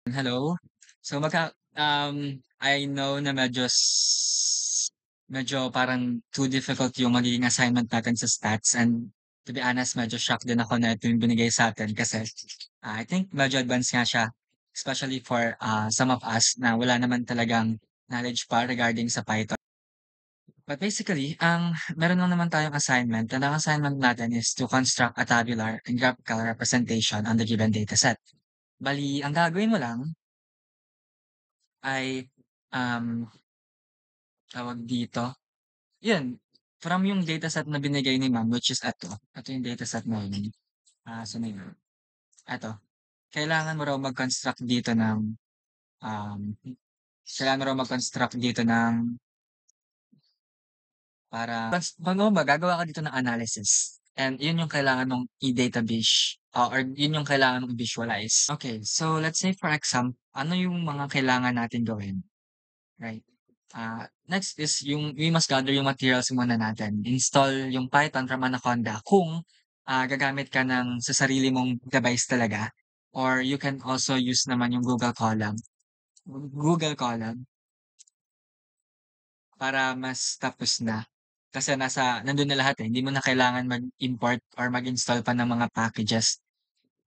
Hello. So I know na medyo parang too difficult yung magiging assignment natin sa stats and to be honest, medyo shocked din ako na ito yung binigay sa atin kasi I think medyo advanced nga siya, especially for some of us na wala naman talagang knowledge pa regarding sa Python. But basically, meron lang naman tayong assignment and ang assignment natin is to construct a tabular and graphical representation on the given dataset. Bali, ang gagawin mo lang ay, um, tawag dito, yun, from yung dataset na binigay ni ma'am which is eto yung dataset na yun. Saan na yun? Eto, kailangan mo raw mag-construct dito ng, um, kailangan mo raw mag-construct dito ng ano ba, gagawa ka dito ng analysis and yun yung kailangan mong i-database, or yun yung kailangan mong i-visualize. Okay, so let's say for example, ano yung mga kailangan natin gawin? Right. Next is we must gather yung materials muna natin. Install yung Python from Anaconda kung, gagamit ka ng sa sarili mong device talaga or you can also use naman yung Google Column para mas tapos na. Kasi nandun na lahat, eh, hindi mo na kailangan mag-import or mag-install pa ng mga packages.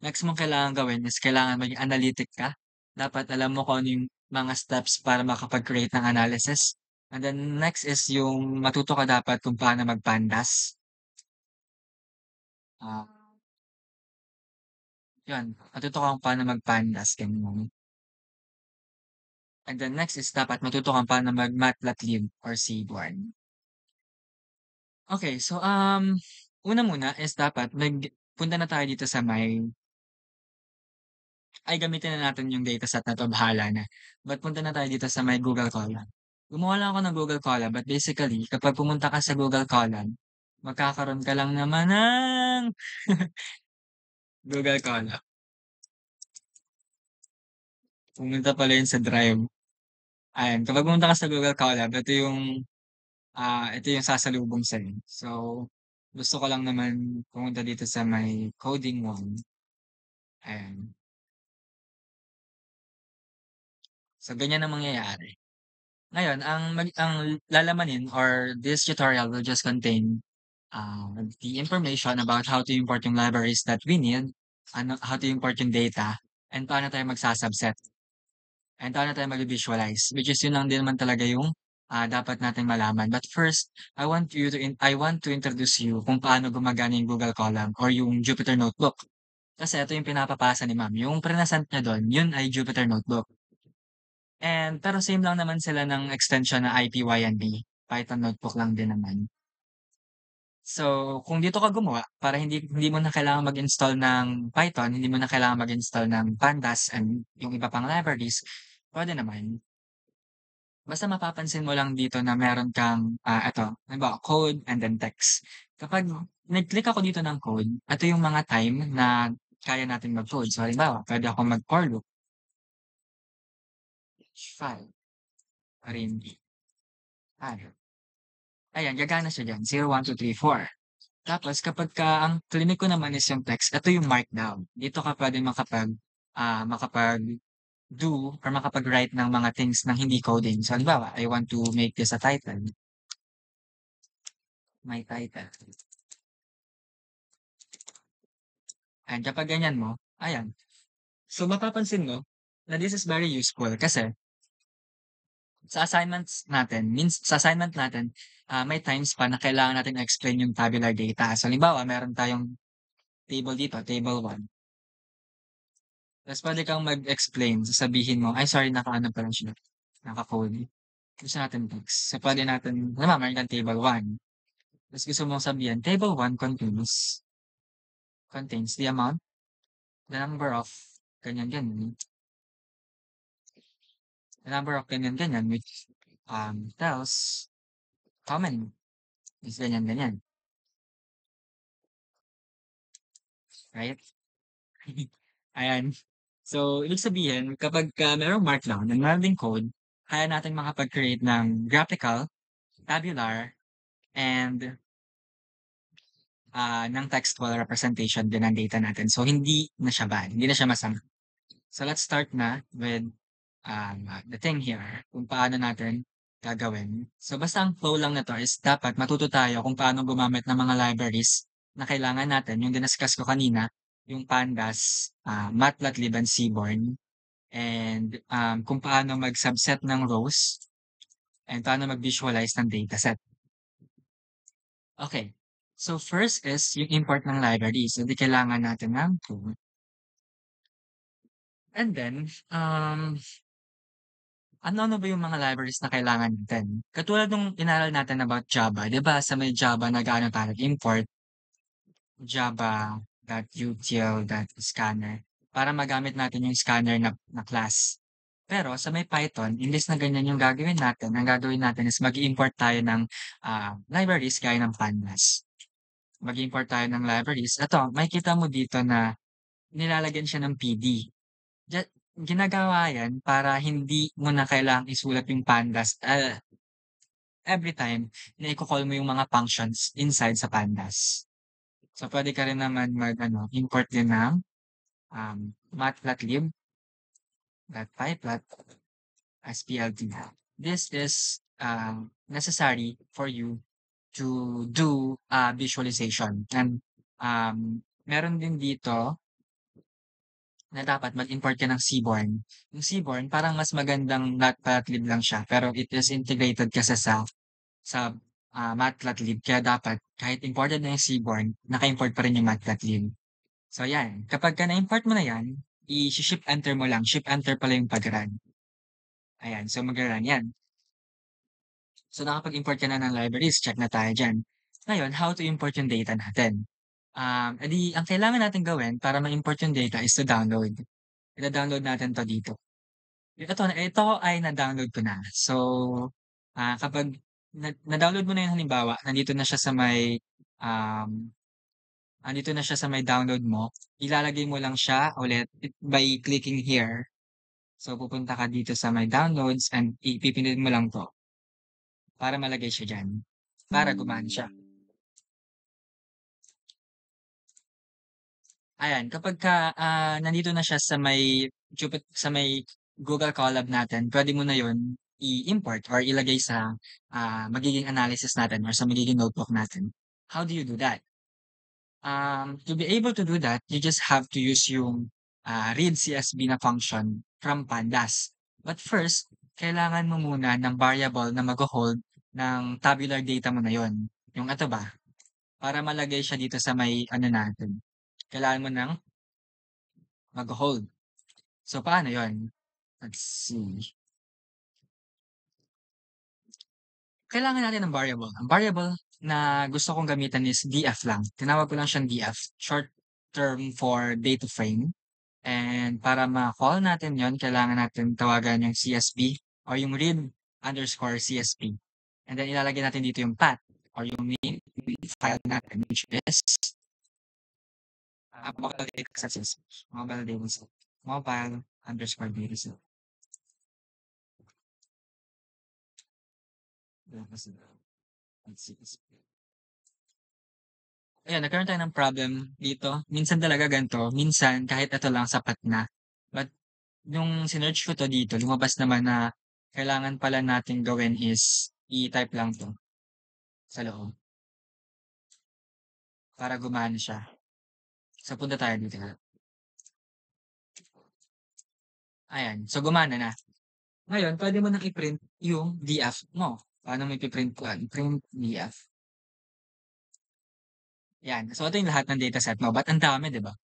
Next mong kailangan gawin is kailangan maging analytic ka. Dapat alam mo kung ano yung mga steps para makapag-create ng analysis. And then next is yung matuto ka dapat kung paano mag-pandas. Ah, yun, matuto ka kung paano mag-pandas, ganyan. And then next is dapat matuto kang paano mag-matplotlib or seaborn. Okay, so una muna is dapat punta na tayo dito sa gamitin na natin yung dataset na 'to, bahala na. But punta na tayo dito sa may Google Column. Gumawa lang ako ng Google Column but basically kapag pumunta ka sa Google Column, magkakaroon ka lang naman ng Google Column. Pumunta pala yun sa Drive. Ayan, kapag pumunta ka sa Google Column, ito yung sasalubong sa'yo. So, gusto ko lang naman pumunta dito sa may coding one. Ayan. So, ganyan ang mangyayari. Ngayon, ang lalamanin or this tutorial will just contain the information about how to import yung libraries that we need, how to import yung data, and paano tayo magsasubset, and paano tayo mag-visualize, which is yun lang din naman talaga yung dapat natin malaman. But first, I want to introduce you kung paano gumagana yung Google Column or yung Jupyter Notebook. Kasi ito yung pinapapasa ni ma'am. Yung present niya doon, yun ay Jupyter Notebook. Pero same lang naman sila ng extension na IPYNB. Python Notebook lang din naman. So, kung dito ka gumawa para hindi mo na kailangang mag-install ng Python, hindi mo na kailangang mag-install ng Pandas and yung iba pang libraries, puwede naman. Basta mapapansin mo lang dito na meron kang, eto, halimbawa code and then text. Kapag nag-click ako dito ng code, ito yung mga time na kaya natin mag-code. So, halimbawa, puwede akong mag-for loop, 5, rin, ano, ayan, gagana siya diyan, 0, 1, 2, 3, 4. Tapos kapagka ang klinik ko naman is yung text, ito yung markdown. Dito ka puwedeng makapag-do or makapag-write ng mga things ng hindi coding. So, halimbawa, I want to make this a title, my title. And kapag ganyan mo, ayan. So, mapapansin mo na this is very useful kasi sa assignment natin, may times pa na kailangan natin i-explain yung tabular data. So, halimbawa, meron tayong table dito, table 1. Ta's puwede kang mag-explain, sasabihin mo, ay sorry naka-ano pala siya, naka-code. Gusto natin text. So, puwede natin halimbawa meron kang table 1, ta's gusto mong sabihin, table 1 contains the amount, the number of ganyan, ganyan, the number of ganyan, ganyan, which, tells how many is ganyan, ganyan, right? Ayan. So, ibig sabihin kapagka merong markdown and meron ding code, kaya nating makapag-create ng graphical, tabular, and ng textual representation din ng data natin. So, hindi na siya bad, hindi na siya masama. So let's start na with the thing here, kung paano natin gagawin. So basta ang flow lang nito is dapat matuto tayo kung paano gumamit ng mga libraries na kailangan natin, yung diniscuss ko kanina, yung Pandas, Matplotlib, and Seaborn, and kung paano mag-subset ng rows, and paano mag-visualize ng dataset. Okay. So first is yung import ng library. So di kailangan natin ng tool. And then, ano-ano ba yung mga libraries na kailangan natin? Katulad nung inaral natin about Java, 'di ba sa may Java nag-aano tayo, import java.util.scanner para magamit natin yung scanner na class. Pero sa may Python, imbes na ganyan yung gagawin natin, ang gagawin natin is mag-import tayo ng libraries gaya ng Pandas. Mag-import tayo ng libraries. Ito, makikita mo dito na nilalagyan siya ng PD. Ginagawa yan para hindi mo na kailangang isulat yung pandas every time na iko-call mo yung mga functions inside sa pandas. So, pwede ka rin naman mag-ano, import din ng matplotlib.pyplot as PLT. This is necessary for you to do visualization. And meron din dito na dapat mag-import ka ng Seaborn. Yung Seaborn, parang mas magandang Matplotlib lang siya, pero it is integrated kasi sa Matplotlib. Kaya dapat, kahit imported na yung Seaborn, naka-import pa rin yung Matplotlib. So, yan. Kapag ka na-import mo na yan, i-ship enter mo lang. Ship enter pala yung pag-run. Ayan. So, mag-run yan. So, nakapag-import ka na ng libraries, check na tayo dyan. Ngayon, how to import yung data natin? Ang kailangan natin gawin para ma-import yung data is to download. Ida-download natin 'to dito. Ito ay na-download ko na. So, kapag na-download mo na 'yun halimbawa, um, nandito na siya sa may download mo, ilalagay mo lang siya ulit by clicking here. So, pupunta ka dito sa may downloads and pipindutin mo lang 'to para malagay siya diyan, para gumana siya. Ayan, kapagka, nandito na siya sa may Google Colab natin, puwede mo na 'yun i-import or ilagay sa, magiging analysis natin or sa magiging notebook natin. How do you do that? To be able to do that, you just have to use yung, read CSV na function from Pandas. But first, kailangan mo muna ng variable na magho-hold ng tabular data mo na 'yun, yung ito ba, para malagay siya dito sa may ano natin, kailangan mo ng mag-hold. So, paano yon? Let's see. Kailangan natin ng variable. Ang variable na gusto kong gamitan is df lang. Tinawag ko lang siyang df, short term for data frame. And para ma-call natin yon, kailangan natin tawagan yung CSV or yung read underscore CSV. And then ilalagay natin dito yung path or yung name file natin, which is mobile data set. Mobile data set. Mobile underscore data set. Let's see. Ayan, nagkaroon tayo ng problem dito. Minsan talaga ganito, minsan kahit ito lang sapat na. But nung sinearch ko 'to dito, lumabas naman na kailangan pala nating gawin is i-type lang 'to sa loob para gumana siya. So, punta tayo dito. Ayan, so gumana na. Ngayon, pwede mo nang i-print yung DF mo. Paano mo ipi-print yan? Print DF. Yan. So, ito yung lahat ng dataset mo. Ba't ang dami, di ba?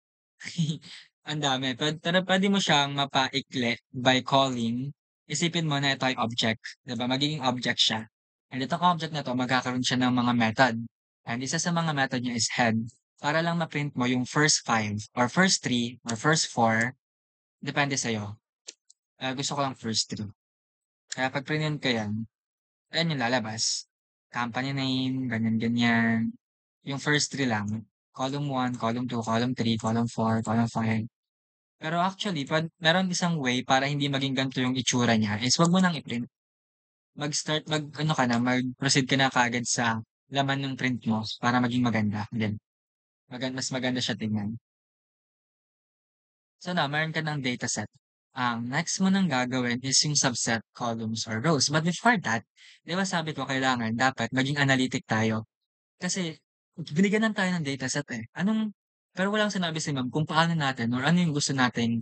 Ang dami. Pero pwede mo siyang mapaikli by calling. Isipin mo na ito ay object. Diba? Magiging object siya. And itong object na to, magkakaroon siya ng mga method. And isa sa mga method niya is head. Para lang ma-print mo yung first 5 or first 3 or first 4. Depende sa'yo. Gusto ko lang first 3. Kaya pag printin ko yan, ayan yung lalabas. Company name, ganyan-ganyan. Yung first 3 lang. Column 1, column 2, column 3, column 4, column 5. Pero actually, meron isang way para hindi maging ganito yung itsura niya is wag mo nang i-print. Mag-ano ka na, mag-proceed ka na kaagad sa laman ng print mo para maging maganda. Then, mas maganda siya tingnan. So now, meron ka ng dataset. Ang next mo nang gagawin is yung subset, columns, or rows. But before that, di ba sabi ko kailangan dapat maging analytic tayo. Kasi binigyan lang tayo ng dataset eh. Pero walang sinabi si ma'am kung paano natin or ano yung gusto nating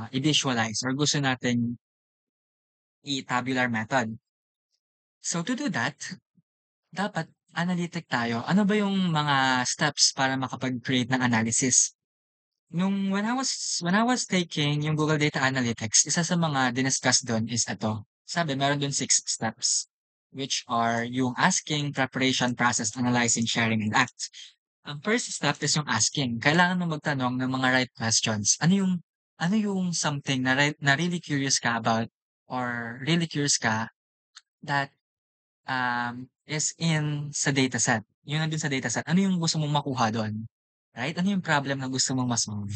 i-visualize or gusto nating i-tabular method. So to do that, dapat analytic tayo. Ano ba yung mga steps para makapag-create ng analysis? When I was taking yung Google Data Analytics, isa sa mga diniscuss dun is ito. Sabi meron dun 6 steps, which are yung asking, preparation, process, analyzing, sharing, and act. Ang first step is yung asking. Kailangan mo magtanong ng mga right questions. Ano yung something na really curious ka about or really curious ka that is in sa dataset. Yun nandun sa dataset. Ano yung gusto mong makuha dun? Right? Ano yung problem na gusto mong ma-solve?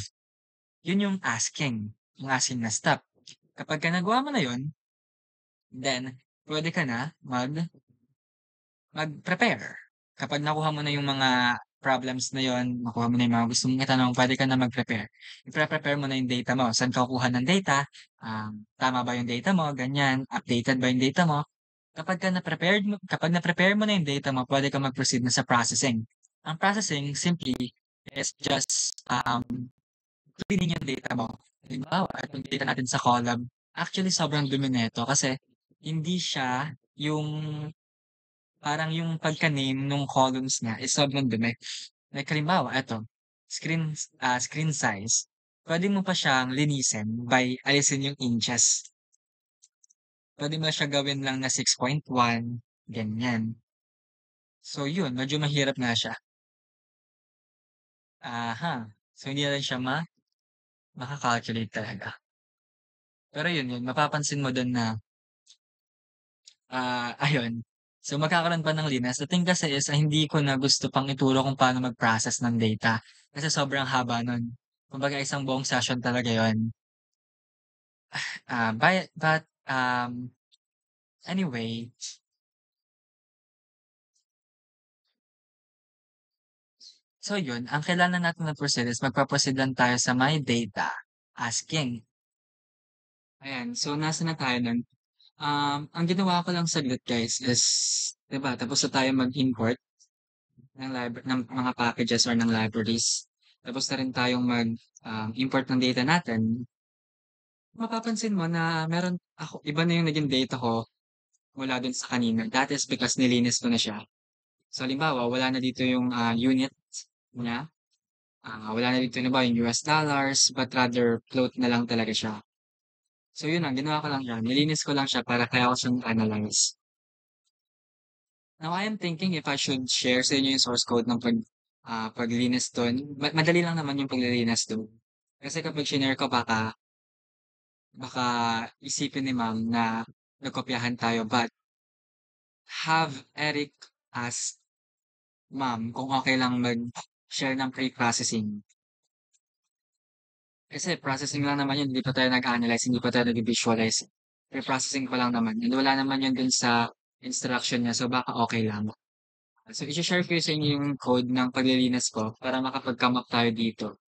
Yun yung asking na step. Kapagka nagawa mo na yun, then puwede ka na mag-prepare. Kapag nakuha mo na yung mga problems na yun, nakuha mo na yung mga gusto mong itanong, puwede ka na mag-prepare. Ipre-prepare mo na yung data mo. Saan ka kukuha ng data? Tama ba yung data mo? Ganyan. Updated ba yung data mo? Kapag na-prepare mo na yung data mo, puwede kang mag-proceed na sa processing. Ang processing simply is just, cleaning yung data mo. Halimbawa, itong data natin sa column, actually sobrang dumi nito kasi hindi siya yung parang yung pagka-name nung columns niya is sobrang dumi. Like halimbawa, eto, screen size. Pwede mo pa siyang linisin by alisin yung inches. Pwede mo siya gawin lang na 6.1, ganyan. So yun, medyo mahirap nga siya. Aha. So hindi na rin siya maka-calculate talaga. Pero yun, mapapansin mo dun na ayun. So, magkakaroon pa ng linas. The thing kasi is, hindi ko na gusto pang ituro kung paano mag-process ng data. Kasi sobrang haba nun. Kumbaga, isang buong session talaga yon. Anyway, so yun, ang kailangan natin na proceed is magpa-proceed lang tayo sa my data asking. Ayan, so nasa na tayo nun? Ang ginawa ko lang saglit guys is, 'di ba, tapos na tayo mag-import ng mga packages or ng libraries. Tapos na rin tayong import ng data natin. Mapapansin mo na iba na yung naging data ko mula dun sa kanina. That is because nilinis ko na siya. So, halimbawa, wala na dito yung unit niya. Wala na dito na ba yung US dollars, but rather float na lang talaga siya. So, yun lang, ginawa ko lang yan. Nilinis ko lang siya para kaya ko siyang analyze. Now, I am thinking if I should share sa inyo yung source code ng paglilinis dun. Madali lang naman yung paglilinis dun. Kasi kapag shinare ko, baka isipin ni ma'am na nagkopyahan tayo. But have Eric ask ma'am kung okay lang mag-share ng pre-processing. Kasi processing lang naman yun, hindi pa tayo nag-analyze, hindi pa tayo nag-visualize. Pre-processing pa lang naman. And wala naman yun dun sa instruction niya, so baka okay lang. So, i-share ko sa inyo yung code ng paglilinis ko para makapag-come up tayo dito.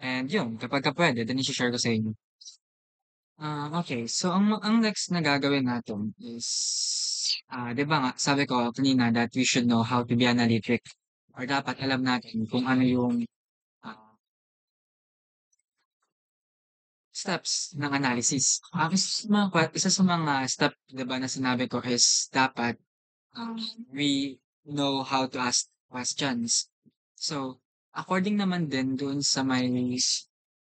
And yun, kapag pwede, then i-share ko sa inyo. Okay. So, ang next na gagawin natin is, 'di ba nga, sabi ko kanina that we should know how to be analytic or dapat alam natin kung ano yung ah, steps ng analysis. Isa sa mga step, 'di ba, na sinabi ko is dapat um, we know how to ask questions. So, according naman din dun sa may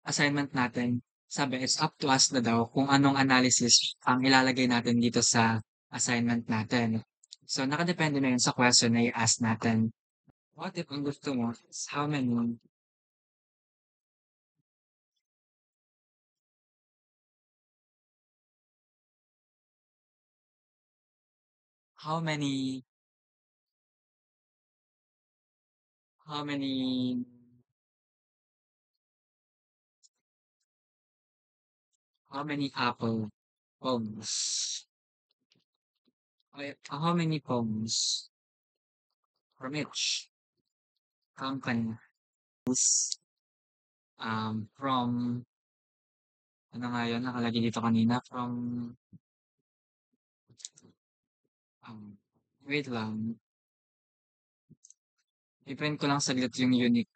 assignment natin, sabi it's up to us na daw kung anong analysis ang ilalagay natin dito sa assignment natin. So, nakadepende na yun sa question na i-ask natin. What if ang gusto mo is how many, how many, how many apple poms? Okay, how many poms from each? company from ano nga yun, nakalagay dito kanina from um, wait lang, i-print ko lang saglit yung unique.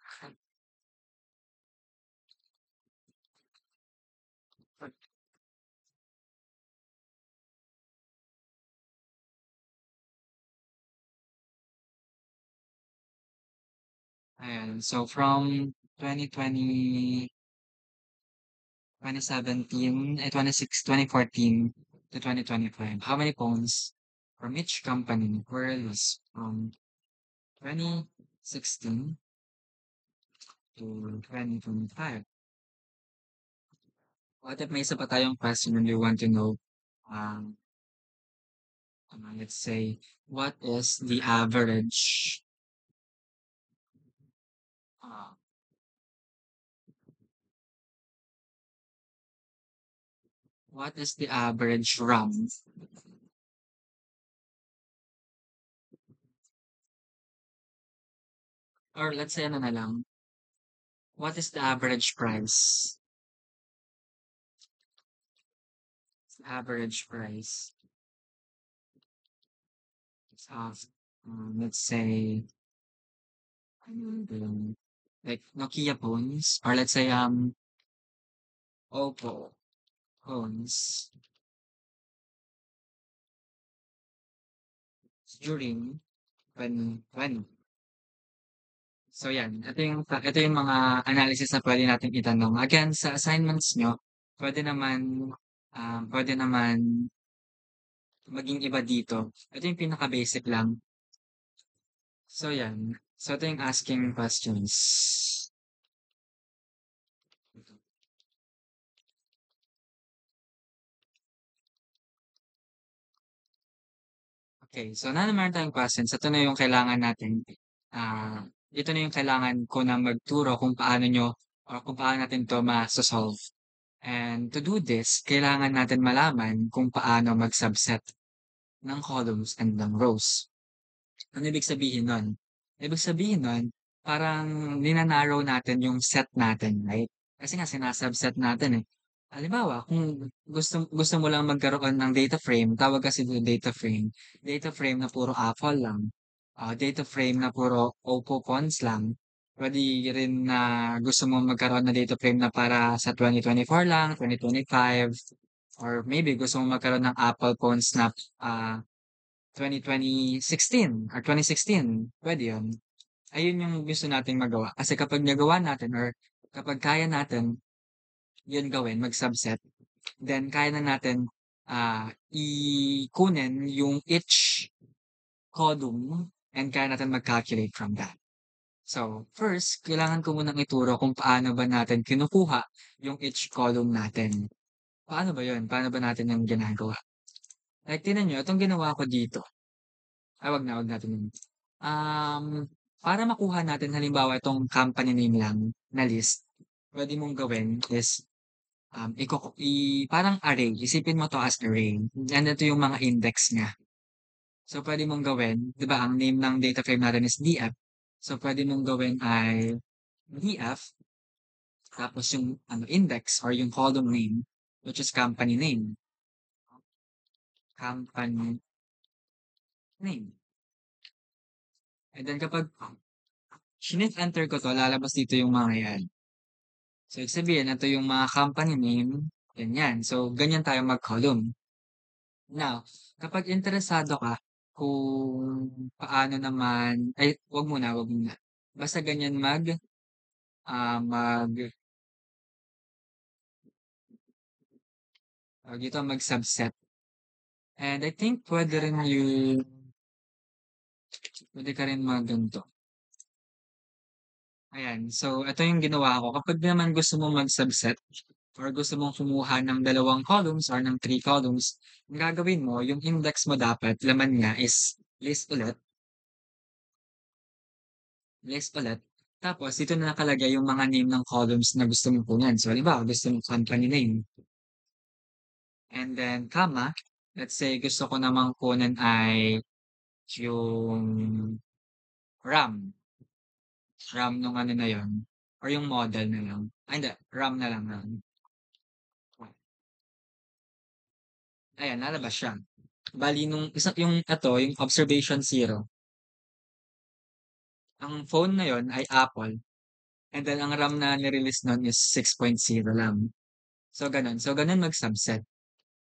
Ayan, so from 2020, 2017, 2014 to 2025, how many phones from each company were released from 2016 to 2025? What if may isa pa tayong question and you want to know, um, let's say, what is the average, uh, what is the average RAM? Or let's say ano na lang, what is the average price? Average price of, let's say, like Nokia phones, or let's say, Oppo phones during 2020. So yan, ito yung mga analysis na pwede natin itanong. Again, sa assignments nyo, pwede naman, pwede naman maging iba dito. Ito yung pinaka-basic lang. So yan. So ito yung asking questions. Okay, so na naman tayong questions. Ito na yung kailangan natin. Ah, ito na yung kailangan ko na magturo kung paano nyo or kung paano natin to ma-solve. And to do this, kailangan natin malaman kung paano mag-subset ng columns and ng rows. Ano ibig sabihin nun? Ibig sabihin nun, parang nina-narrow natin yung set natin, right? Kasi nga sinasubset natin eh. Halimbawa, kung gusto mo lang magkaroon ng data frame, tawag kasi doon data frame na puro Apple lang, data frame na puro Oppo phones lang. Pwede rin na gusto mo magkaroon ng data frame na para sa 2024 lang, 2025, or maybe gusto mo magkaroon ng Apple phones na 2016 or 2016, pwede yun. Ayun yung gusto nating magawa. Kasi kapag nagawa natin or kapag kaya natin yun gawin, mag-subset, then kaya na natin ikunin yung each column and kaya natin mag-calculate from that. So, first, kailangan ko munang ituro kung paano ba natin kinukuha yung each column natin. Paano ba yun? Paano ba natin yung ginagawa? Like, tinan nyo, itong ginawa ko dito. Wag natin yun. Um, para makuha natin halimbawa itong company name lang na list, pwede mong gawin is parang array. Isipin mo to as array. And ito yung mga index niya. So, pwede mong gawin, di ba, ang name ng data frame natin is df. So, pwede mong gawin ay df, tapos yung index or yung column name, which is company name. Company name. And then kapag sinit-enter ko to, lalabas dito yung mga yan. So, ibig sabihin, ito yung mga company name, ganyan. So, ganyan tayo mag-column. Now, kapag interesado ka kung paano naman, ay, wag muna. Basta ganyan ah, mag, dito mag-subset. And I think pwede ka rin mag-ganito. Ayan. So, ito yung ginawa ko. Kapag naman gusto mo mag-subset or gusto mong kumuha ng dalawang columns or ng three columns, ang gagawin mo, yung index mo dapat, laman niya is list ulit. Tapos, dito na nakalagay yung mga name ng columns na gusto mong kunan. So, halimbawa, gusto mong company name. And then, comma, let's say, gusto ko namang kunan ay yung RAM. RAM nung ano na yun or yung model na lang. Ay hindi, RAM na lang RAM. Ayan, lalabas siya. Bale nung isa yung eto, yung observation zero, ang phone na yun ay Apple and then ang RAM na ni-release nun is 6.0 lang. So gano'n. So gano'n mag-subset.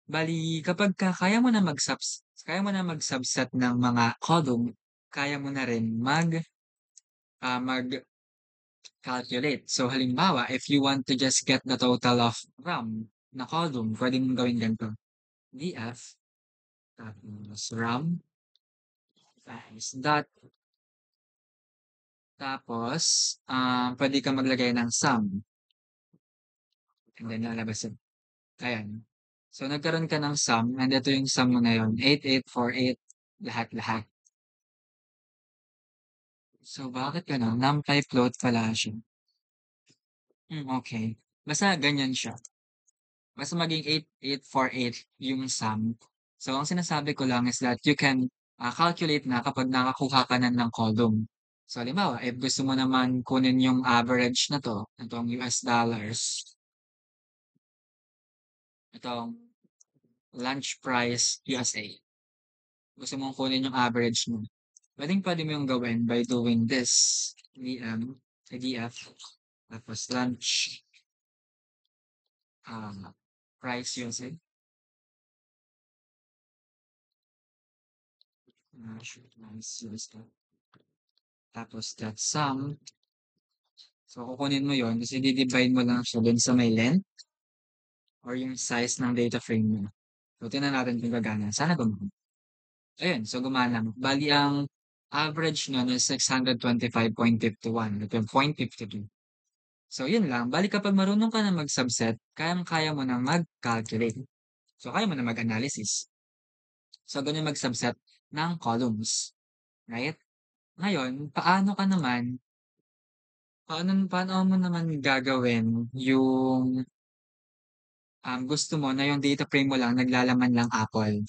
Bale kapagka kaya mo na mag-subset ng mga column, kaya mo na rin mag-calculate. So halimbawa, if you want to just get the total of RAM na column, puwede mong gawin ganito, df tapos RAM times dot tapos, puwede kang maglagay ng sum and then lalabas yun, ayan. So nagkaroon ka ng sum and ito yung sum mo na yun, 8848 lahat-lahat. So bakit gano'n? NumPy float pala siya. Okey. Basta ganyan siya. Basta maging 8848 yung sum. So ang sinasabi ko lang is that you can, calculate na kapag nakakuha ka na ng column. So halimbawa, if gusto mo naman kunin yung average na 'to, itong US dollars, itong lunch price USA. Gusto mong kunin yung average mo. Puwedeng-puwede mo yung gawin by doing this, df, tapos lunch, price USA, price USA, tapos that sum. So, kukunin mo yun ta's idi-divide mo lang siya dun sa may length or yung size ng data frame mo. So, tingnan natin kung gagana. Sana gumana. Ayun, so gumana. Bale ang average nun is 625.51, ito yung 0.52. So yun lang, bale kapag marunong ka na mag-subset, kayang-kaya mo ng mag-calculate. So kaya mo na mag-analysis. So ganun mag-subset ng columns, right? Ngayon, paano mo naman gagawin yung, gusto mo na yung data frame mo lang naglalaman lang Apple?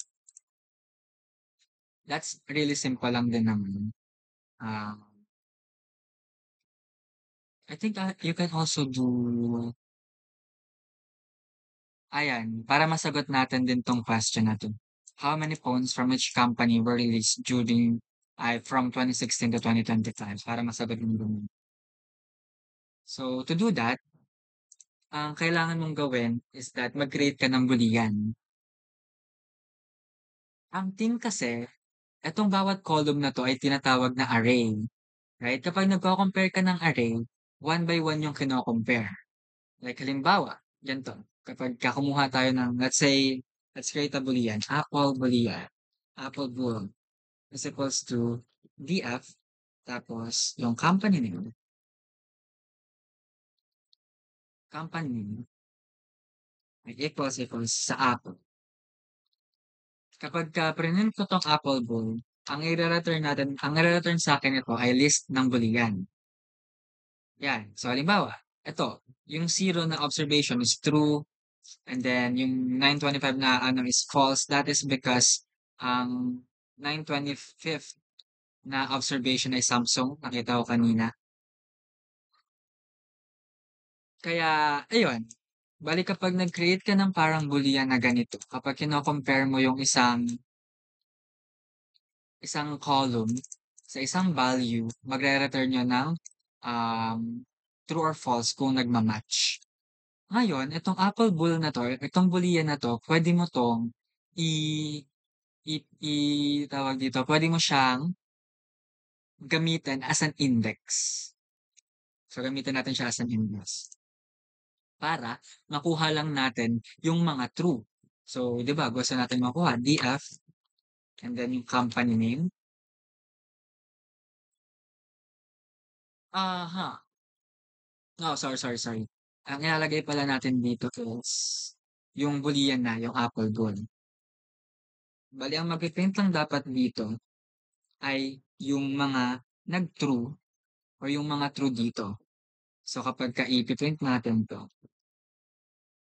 That's really simple lang din naman. Ah, I think, you can also do ayan, para masagot natin din 'tong question na 'to. How many phones from which company were released from 2016 to 2025 para masagot mo din. So, to do that, ang kailangan mong gawin is that mag-create ka ng boolean. Ang thing kasi, etong bawat column na 'to ay tinatawag na array, right? Kapag nagko-compare ka ng array, one by one yung kino-compare. Like halimbawa, ganito, kapagka kumuha tayo ng let's create a boolean, apple bool is equals to df, tapos yung company name ay equals sa apple. Kapagka prinint ko 'tong apple bowl, ang ire-return sa'kin nito ay list ng boolean. 'Yan. So halimbawa, eto, yung zero na observation is true and then yung 925 na ano is false. That is because ang 925th na observation ay Samsung, nakita ko kanina. Kaya ayun, bale kapag nag-create ka ng parang boolean na ganito, kapag kino-compare mo yung isang column sa isang value, magre-return yun ng, um, true or false kung nagma-match. Ngayon, itong apple bool na 'to, itong boolean na 'to, puwede mo 'tong i i i tawag dito, puwede mo siyang gamitin as an index. So, gamitin natin siya as an index para makuha lang natin yung mga true. So, 'di ba gusto natin makuha DF and then yung company name. Aha, oh, sorry. Ang ilalagay pala natin dito is yung boolean na, yung apple bool. Bale ang magpi-print lang dapat dito ay yung mga nag-true or yung mga true dito. So, kapagka ipi-print natin 'to,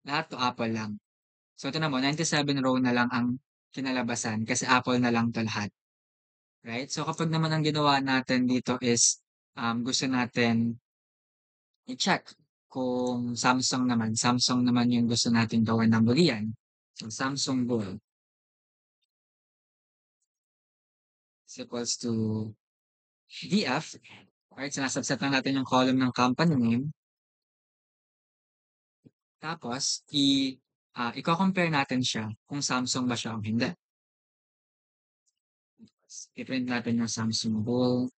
lahat 'to apple lang. So, tignan mo 97 row na lang ang kinalabasan kasi apple na lang 'to lahat, right? So, kapag naman ang ginawa natin dito is, gusto natin i-check kung Samsung naman yung gusto natin gawan ng bolian. So, Samsung Bull is equals to DF. Alright, sinasubset lang natin yung column ng company name. Tapos, iko-compare natin siya kung Samsung ba siya o hindi. I-print natin yung Samsung Bull.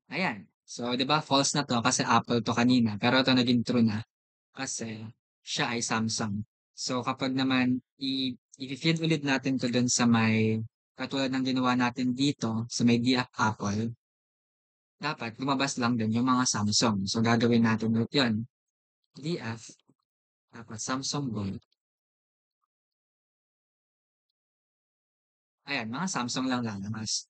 Ayan. So, 'di ba false na 'to kasi Apple 'to kanina, pero ito naging true na kasi siya ay Samsung. So, kapag naman i-feed ulit natin 'to dun sa may katulad ng ginawa natin dito sa may DF Apple, dapat lumabas lang din yung mga Samsung. So, gagawin natin ulit yun. DF, tapos Samsung Gold. Ayan, mga Samsung lang lalabas.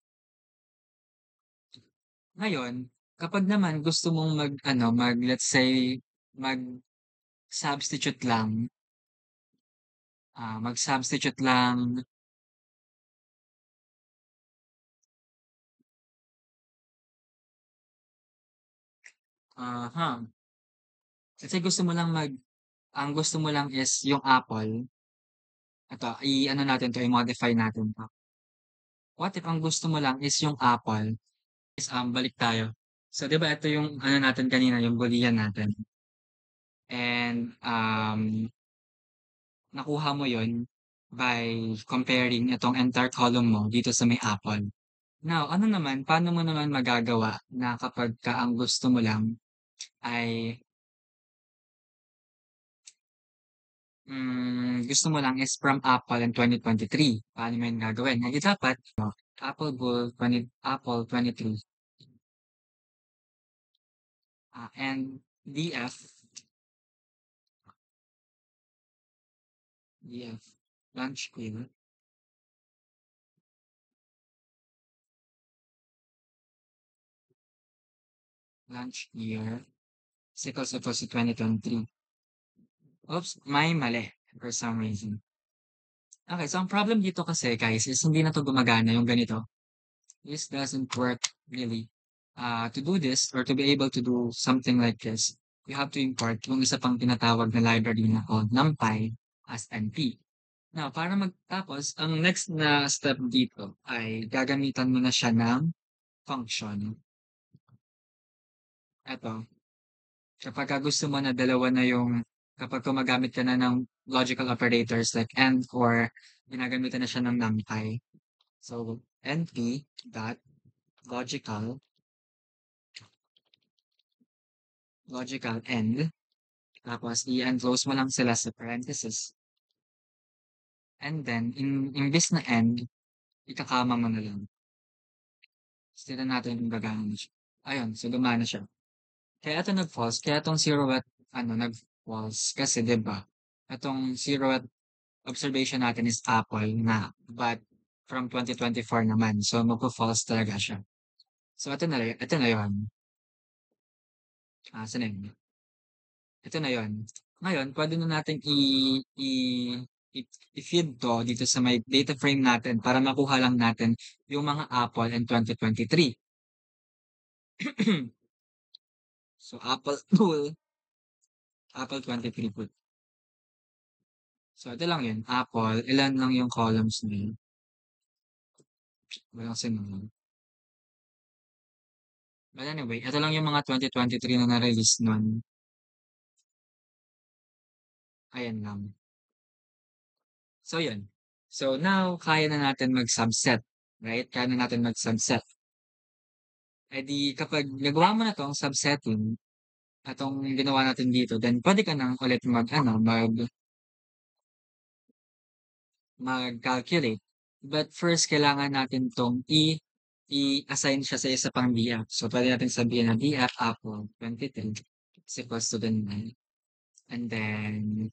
Ngayon, kapag naman gusto mong mag-ano, let's say, mag-substitute lang, mag-substitute lang, huh. Kasi gusto mo lang ang gusto mo lang is yung Apple, eto i-ano natin 'to, i-modify natin 'to. What if ang gusto mo lang is yung Apple is, balik tayo. So, 'di ba ito yung ano natin kanina, yung boolean natin and, nakuha mo yon by comparing itong entire column mo dito sa may Apple. Now, ano naman, paano mo naman magagawa na kapagka ang gusto mo lang ay, gusto mo lang is from Apple in 2023? Paano mo yun gagawin? Eh, di dapat Apple Bull 23, and DF launch year, is equals to 2023. Oops, may mali for some reason. Okay, so ang problem dito kasi guys is hindi na 'to gumagana yung ganito. This doesn't work really. To do this or to be able to do something like this, you have to import yung isa pang tinatawag na library na called NumPy as NP. Now, para magtapos, ang next na step dito ay gagamitan mo na siya ng function. Eto, kapagka gusto mo na dalawa na yung kapag gumagamit ka na ng logical operators like AND or ginagamitan na siya ng NumPy. So, NP dot logical end, tapos i-enclose mo lang sila sa parenthesis. And then, imbis na end, ikakama mo na lang. Tignan natin kung gagana siya. Ayun, so gumana siya. Kaya ito nag-false, kaya itong zero at ano, nag-false. Kasi 'di ba, itong zero at observation natin is Apple na, but from 2024 naman. So magpo-false talaga siya. So ito na yun. Saan na yun? Ito na yun. Ngayon, pwede na natin i i i-feed 'to dito sa may data frame natin para makuha lang natin yung mga Apple in 2023. So Apple tool, Apple 23 po. So ito lang yun, Apple, ilan lang yung columns niya, walang sinunod. But anyway, ito lang yung mga 2023 na na-release nun, ayan lang. So yun. So now, kaya na natin mag-subset, right? Kaya na natin mag-subset. Eh di kapag nagawa mo na 'tong subsetting, itong ginawa natin dito, then pwede ka nang ulit mag-ano, mag-calculate. But first, kailangan natin 'tong i-assign siya sa isa pang DF. So, pwede natin sabihin na DF Apple 23 is equals to ganyan. And then,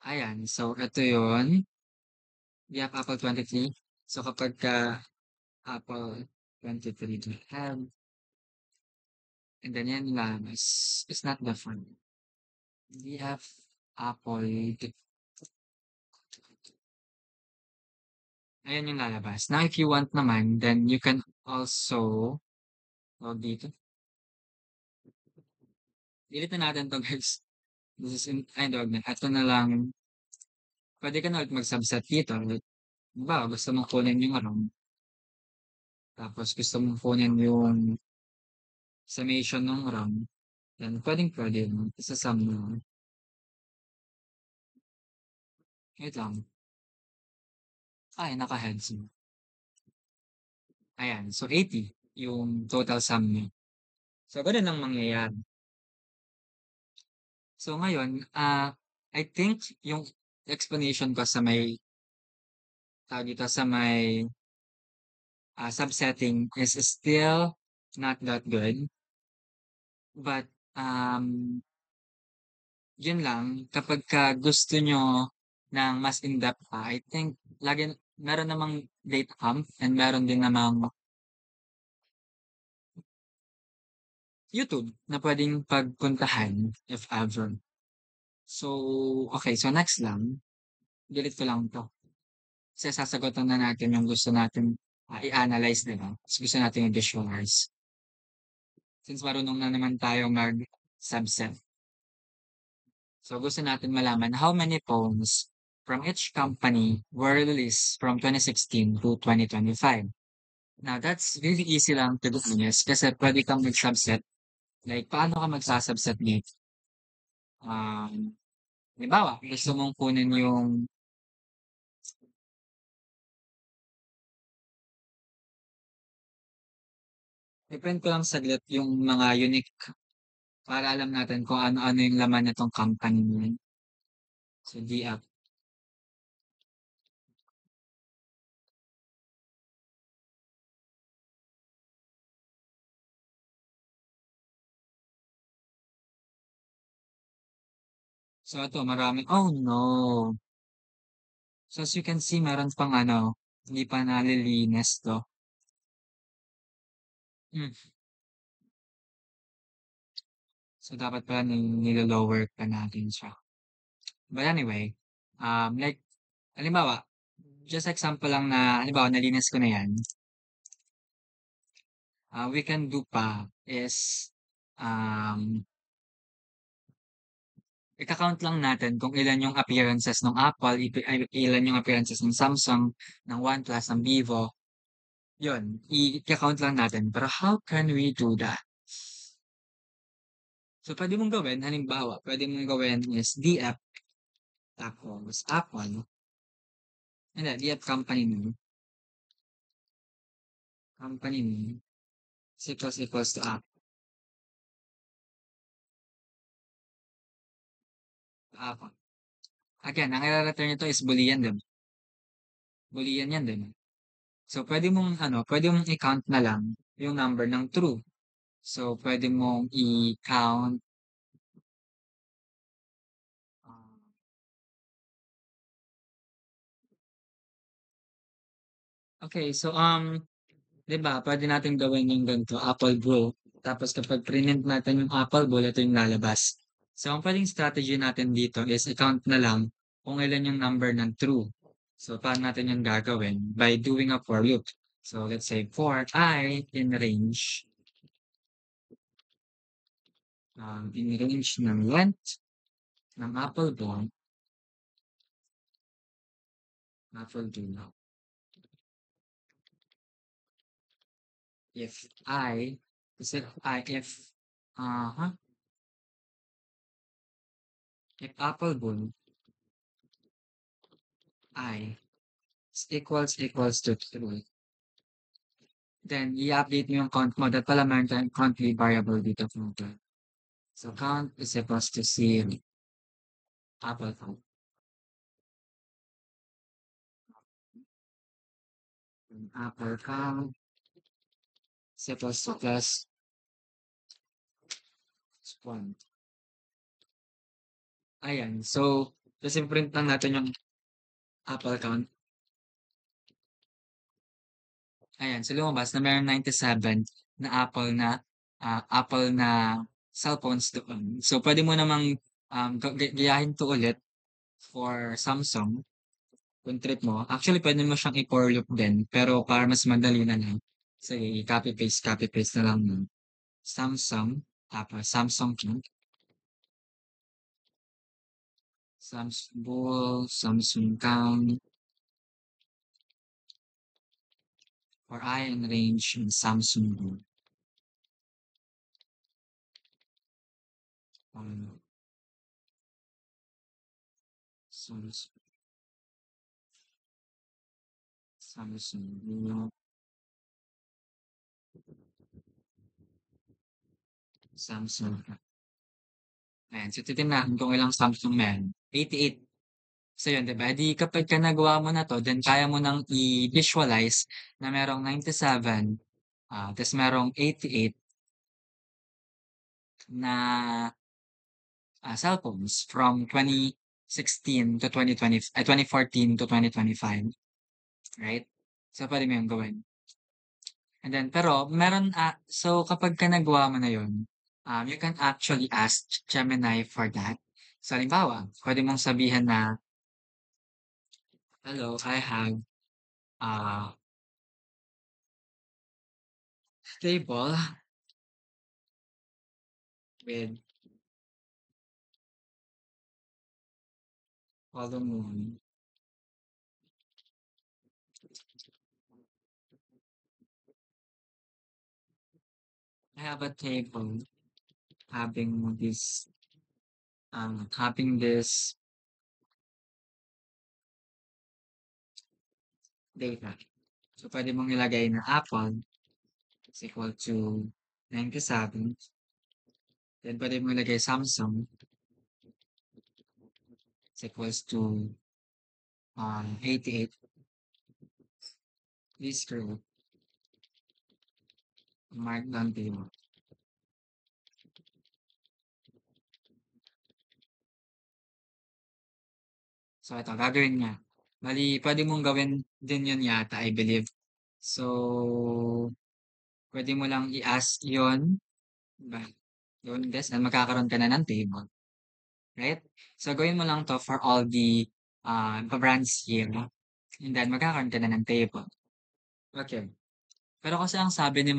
ayan. So, ito yun. DF Apple 23. So, kapag ka Apple 23 to have, and then yan lang is not different. DF Apple, Ayan yung lalabas. Now if you want naman, then you can also tawag dito, delete na natin 'to guys. This is ay hindi, wag na. Eto na lang, puwede ka na ulit mag-subset dito. Halimbawa, gusto mong kunin yung ano, tapos gusto mong kunin yung summation nung RAM, then puwedeng-puwede mo, isa-sum mo. Wait lang, ay naka-heads na. Ayan, so 80 yung total sum niyo. So gano'n ang mangyayari. So ngayon, I think yung explanation ko sa may tawag dito, sa may, subsetting is still not that good. But, yun lang kapagka gusto niyo ng mas in-depth pa, I think lagi meron namang Datacamp and meron din namang YouTube na puwedeng pagpuntahan if ever. So, okey. So next lang, delete ko lang 'to. Kasi sasagutan na natin yung gusto natin, i-analyze, 'di ba? Ta's gusto natin i-visualize. Since marunong na naman tayo mag-subset. So gusto natin malaman how many phones from each company were released from 2016 to 2025. Now that's really easy lang to do this kasi pwede kang mag-subset. Like paano ka magsa-subset dito? Halimbawa gusto mong kunin yung i-print ko lang saglit yung mga unique para alam natin kung ano-ano yung laman nitong company na yun. So DApp. So ito marami oh no! So as you can see meron pang ano, hindi pa nalilinis 'to. Hmm. So dapat pala nilo-lower pa natin siya. But anyway, like halimbawa, just example lang na halimbawa nalinis ko na 'yan, we can do pa is, um, ika-count lang natin kung ilan yung appearances ng Apple, ay ilan yung appearances ng Samsung, ng OnePlus, ng Vivo, yun ika-count lang natin. Pero how can we do that? So puwede mong gawin halimbawa, puwede mong gawin is DF tapos Apple, hindi DF company name, company name is equals to Apple. Again, ang ire-return nito is Boolean, 'di ba? Boolean 'yan, 'di ba? So puwede mong ano, puwede mong i-count na lang yung number ng true. So puwede mong i-count, ah, okey. So, 'di ba puwede nating gawin yung ganito, Apple Brew. Tapos kapag prinint natin yung Apple Bowl, ito yung lalabas. So ang puwedeng strategy natin dito is i-count na lang kung ilan yung number ng true. So paano natin yun gagawin? By doing a for loop. So let's say for I in range ng length ng Apple Bowl, Apple Bowl, if I kasi uh-huh, if Apple Bowl I is equals to true, then i-update mo yung count mo. Dapat pala meron tayong count variable dito punta. So count is equals to 0, Apple count. Apple count is equals to plus 1. Ayan. So, tapos i-print lang natin yung Apple count. Ayan. So, lumabas na merong 97 na Apple na cellphones doon. So, pwede mo namang gayahin to ulit for Samsung. kung trip mo. Actually, pwede mo siyang i-for loop din, pero para mas madali na lang, sige, copy paste na lang mo. Samsung, tapos Samsung King, Samsung Bull, Samsung Kang, or Iron Range, and Samsung Bull. Um, Samsung, Samsung Bull, Samsung. Ayan, so titingnan kung ilang Samsung meron. 88. So yun, 'di ba? Di kapag ka nagawa mo na 'to, then kaya mo nang i-visualize na merong 97, ta's merong 88 na, cellphones from 2016 to 2014 to 2025, right? So puwede mo yung gawin. And then pero meron, so kapag ka nagawa mo na yun, you can actually ask Gemini for that. So halimbawa, puwede mong sabihin na, "Hello, I have, uh, table with column 1. I have a table having this, having this data." So puwede mong ilagay na Apple is equal to 97, then puwede mong ilagay Samsung is equals to, 88. Please scroll, mark down table. So ito gagawin niya, bale puwede mong gawin din yun yata I believe. So, puwede mo lang i-ask yun, ba yun des na magkakaroon ka na ng table, right? So gawin mo lang 'to for all the, brands here, and then magkakaroon ka na ng table. Okay. Pero kasi ang sabi ni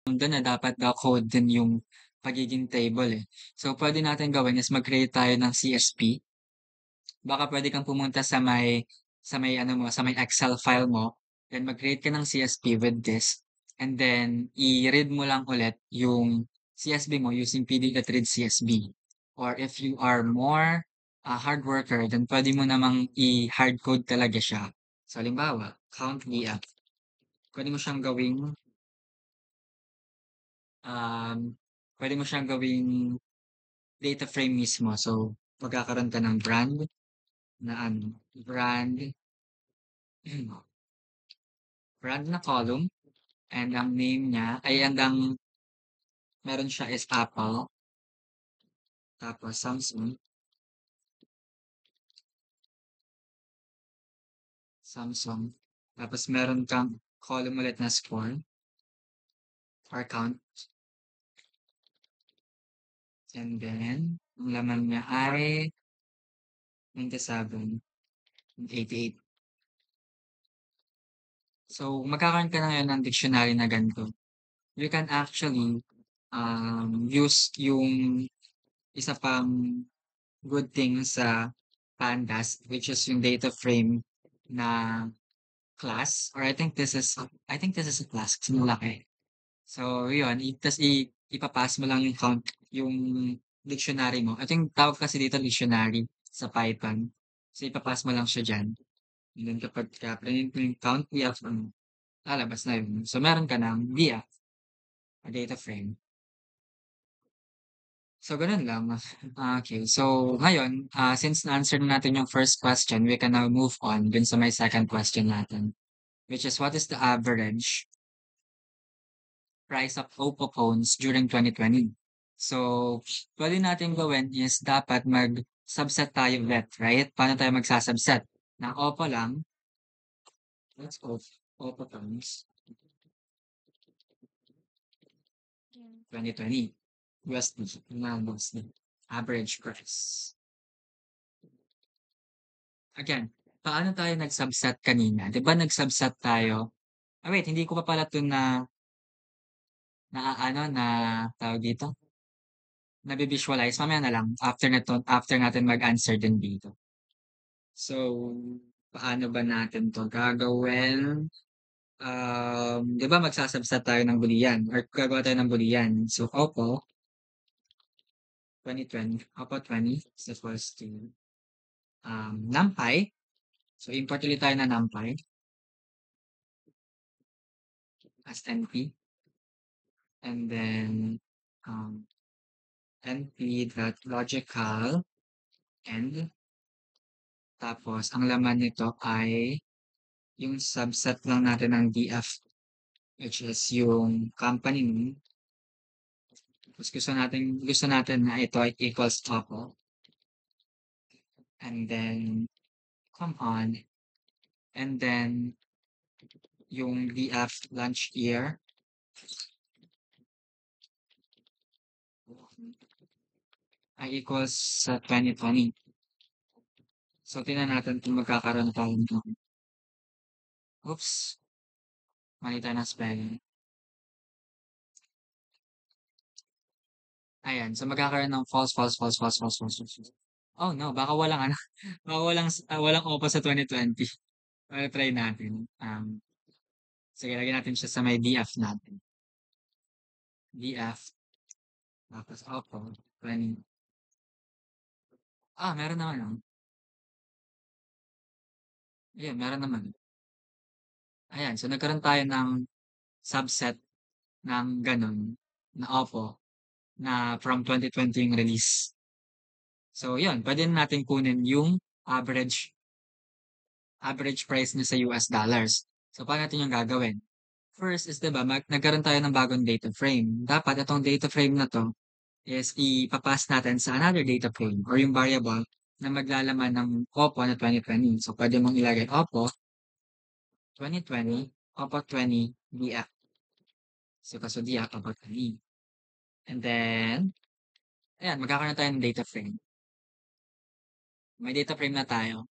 dun na dapat daw code din yung pagiging table, eh. So puwede natin gawin is mag-create tayo ng CSV. Baka puwede kang pumunta sa may ano mo, sa may Excel file mo, then mag-create ka ng CSV with this, and then i-read mo lang ulit yung CSV mo using PDF-read CSV. Or if you are more, hard worker, then puwede mo namang i-hard code talaga siya. So halimbawa, count DF, puwede mo siyang gawing, um, puwede mo siyang gawing data frame mismo. So magkakaroon ka ng brand na ano, brand brand na column, and ang name niya ay ang meron siya is Apple, tapos Samsung, tapos meron kang column ulit na score or count, and then Ang laman niya ay 97, 88. So, magkakaroon ka na ngayon ng dictionary na ganito. You can actually use yung isa pang good thing sa Pandas, which is yung data frame na class, or I think this is a class kasi malaki. So, yun, ipapass mo lang yung count, yung dictionary mo. Ito yung tawag kasi dito dictionary sa Python. So, ipapass mo lang siya dyan. And then kapag print mo yung count, lalabas na yun. So, meron ka ng DF, a data frame. So, ganun lang. Okay. So, ngayon, since na-answer na natin yung first question, we can now move on dun sa may second question natin, which is what is the average price of Oppo phones during 2020? So, pwede natin gawin is dapat mag-subset tayo ulit, right? Paano tayo magsasubset? Ng Oppo lang, let's go, Oppo phones, 2020, USD, USD, average price. Again, paano tayo nag-subset kanina? 'Di ba nag-subset tayo wait, hindi ko pa pala 'to na tawag dito, navi-visualize. Mamaya na lang after nito, after natin mag-answer din dito. So, paano ba natin 'to gagawin? 'Di ba magsa-subset tayo ng Boolean or gagawa tayo ng Boolean. So, Oppo 2020, Oppo 20 is equals to, NumPy. So, import ulit tayo ng NumPy as NP. And then, np.logical and tapos ang laman nito ay yung subset lang natin ng df, which is yung company name. Tapos gusto natin na ito ay equals Oppo. And then, come on. And then, yung df launch year ay equals sa 2020. So, tingnan natin kung magkakaroon tayo ng, oops, mali tayo ng spelling. Ayan, so magkakaroon ng false, false, false, false, false, false, false. Oh no, baka walang ano, baka walang Oppo sa 2020. Try natin. Sige, lagyan natin siya sa may DF natin. DF, tapos Oppo, 20. Meron naman. Ayan, meron naman. Ayan, so nagkaroon tayo ng subset ng ganun na Oppo na from 2020 yung release. So, yun, pwede na natin kunin yung average price niya sa US dollars. So, paano natin yung gagawin? First is, 'di ba, nagkaroon tayo ng bagong data frame. Dapat itong data frame na 'to is ipa-pass natin sa another data frame or yung variable na maglalaman ng Oppo na 2020. So, pwede mong ilagay Oppo 2020, Oppo 20 DF. So, kaso DF, Oppo 20. And then, ayan, magkakaroon tayo ng data frame. May data frame na tayo.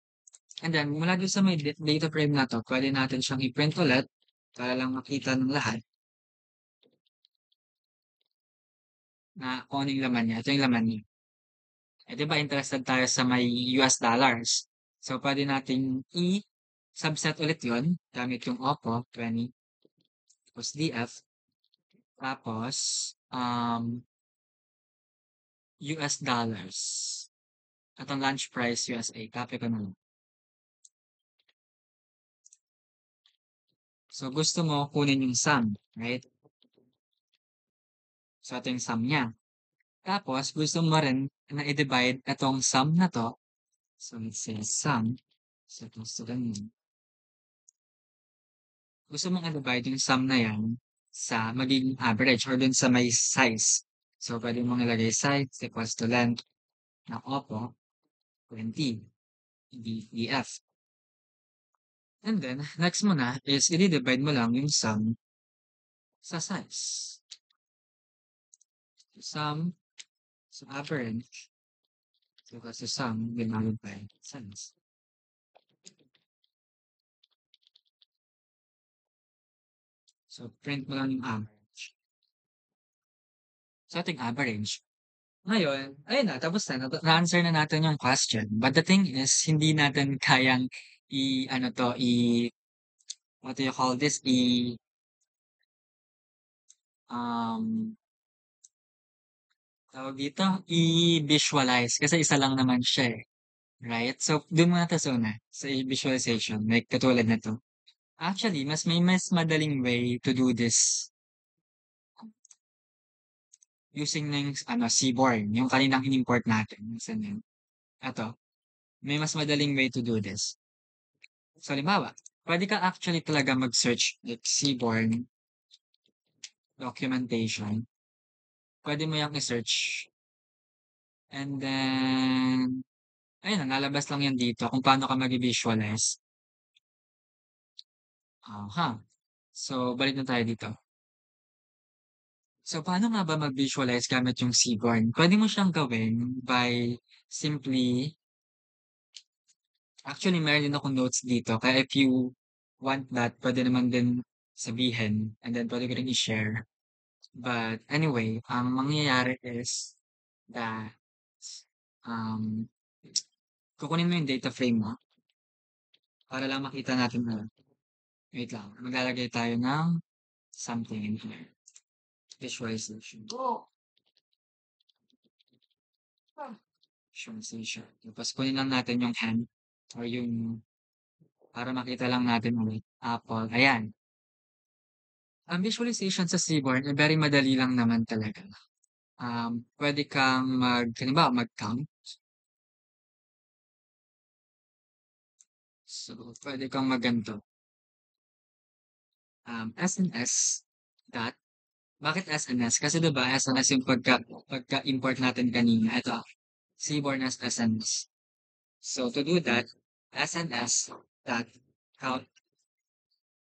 And then, mula doon sa may data frame na 'to, pwede natin siyang i-print ulit para lang makita ng lahat na kung ano yung laman niya. Ito yung laman niya. Di ba interested tayo sa may US dollars. So, pwede nating i-subset ulit yon gamit yung Oppo 20 tapos DF tapos US dollars. At ang launch price USA. Copy ko na lang. So, gusto mo kunin yung sum, right? So, ito yung sum niya. Tapos, gusto mo rin na i-divide itong sum na to. So, let's say sum. So, gusto ganyan. Gusto mong i-divide yung sum na yan sa magiging average or dun sa may size. So, pwede mong ilagay size equals to length ng Oppo 20 DEF. And then, next mo na is i-divide mo lang yung sum sa size. Sum sa average equals to sum divided by sense. So, print mo lang yung average. So, ating average. Ngayon, ayun na, tapos na-answer na natin yung question. But the thing is, hindi natin kayang what do you call this? Um, tawag dito, i-visualize. Kasi isa lang naman siya eh. Right? So, doon muna tayo sa una, sa visualization, like katulad na to. Actually, mas madaling way to do this using na yung seaborn, yung kaninang in-import natin. Saan yun? Ito, may mas madaling way to do this. So, halimbawa, pwede ka actually talaga mag-search like seaborn documentation. Pwede mo yung i-search. And then, ayun na, lalabas lang yan dito kung paano ka mag-visualize. Aha. So, balik na tayo dito. So, paano nga ba mag-visualize gamit yung seaborn? Pwede mo siyang gawin by simply, actually, meron din akong notes dito. Kaya if you want that, pwede naman din sabihin. And then, pwede ko rin i-share. But anyway, ang mangyayari is that um, kukunin mo yung data frame mo para lang makita natin na, wait lang, maglalagay tayo ng something in here. Visualization. Visualization. Tapos kunin lang natin yung hand or yung para makita lang natin ulit. Apple. Ayan. Ang visualization sa Seaborn, eh, very madali lang naman talaga. Pwede kang halimbawa, mag-count. So, pwede kang maganto. SNS dot. Bakit SNS? Kasi diba, SNS yung pagka-import natin kanina. Ito, Seaborn as SNS. So, to do that, SNS dot count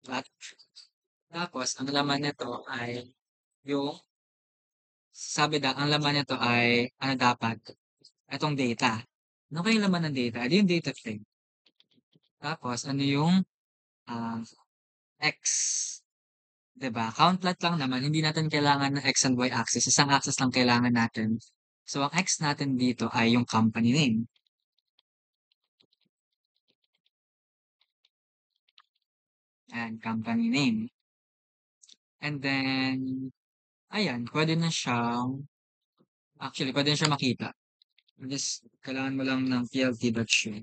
dot. Tapos, ang laman nito ay yung, ang laman nito ay, ano dapat? Itong data. Ano kayong laman ng data? Ano yung data frame? Tapos, ano yung ah, X? 'Di ba? Count plot lang naman, hindi natin kailangan ng X and Y axis. Isang axis lang kailangan natin. So, ang X natin dito ay yung company name. And company name. And then, ayan, pwede na siyang, actually, pwede na siya makita. Just, kailangan mo lang ng plt.show.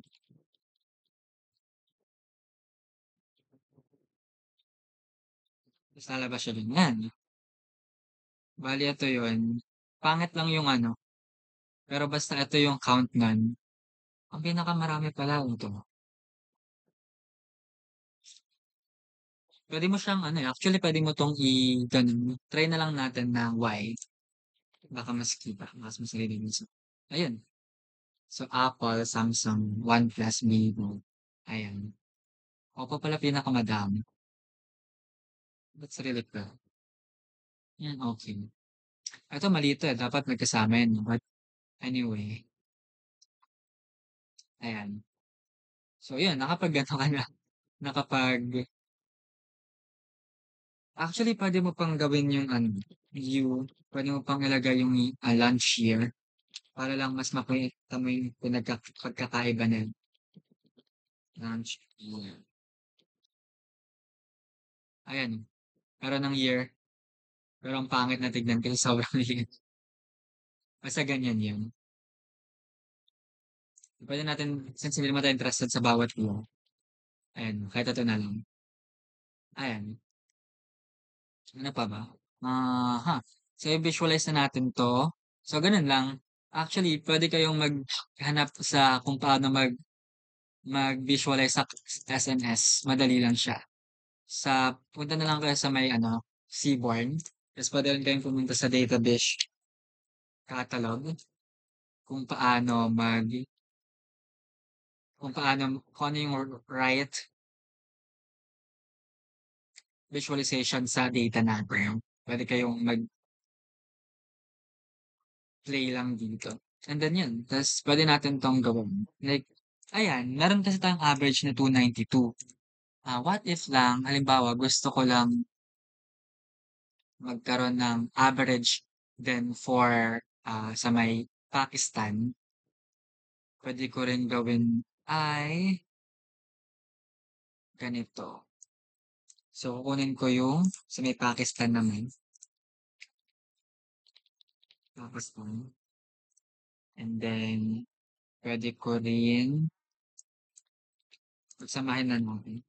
Tapos lalabas siya din. Yan. Bali, ito yun. Pangit lang yung ano. Pero basta ito yung count nun. Ang pinakamarami pala ito. Pwede mo siyang ano, actually pwede mo tong ganun. Try na lang natin na Y. Baka mas kita, mas lilinis. Ayun. So, Apple, Samsung, OnePlus, Vivo. Ayan. Oppo pala pinakamadami. That's really cool. Yan, okay. Ito mali ito eh. Dapat magkasama yun. But anyway, ayan. So, yun. Nakapag ano ka na. Nakapag, actually, pwede mo pang gawin yung ano, pwede mo pang ilagay yung lunch year para lang mas makita mo yung pagkakaiba na yun. Lunch year. Ayan. Meron ng year. Pero ang pangit na tignan kasi sobrang liit. Basta ganyan yun. Pwede natin, since hindi naman tayo interested sa bawat year. Ayan. Kahit ito na lang. Ayan. Ano pa ba? Ha. So, i-visualize na natin to. So, ganun lang. Actually, pwede kayong maghanap sa kung paano mag-visualize sa SNS. Madali lang siya. Punta na lang kayo sa may Seaborn. Tapos pwede rin kayong pumunta sa database catalog kung paano kung ano yung right visualization sa data natin. Pwede kayong mag-play lang dito. And then yun, ta's puwede natin 'tong gawin. Like, ayan, meron kasi tayong average na 292. What if lang, halimbawa gusto ko lang magkaroon ng average then for, sa may Pakistan, puwede ko rin gawin ay ganito. So, kukunin ko yung sa may Pakistan naman, Pakistan, and then puwede ko rin pagsamahin na natin.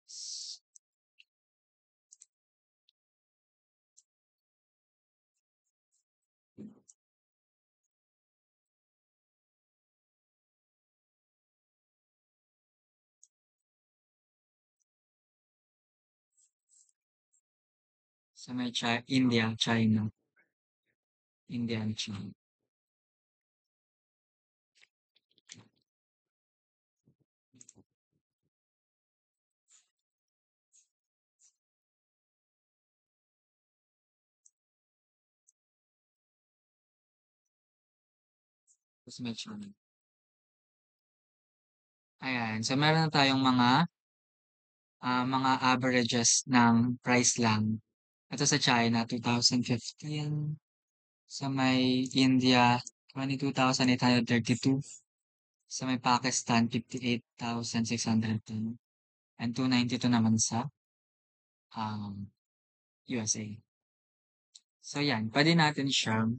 S sa may India, China, India and China. Tas may China. Ayan, so meron na tayong mga averages ng price lang. Ito sa China, 2015. Sa may India, 22,832. Sa may Pakistan, 58,610. And 292 naman sa USA. So yan, pwede natin siyang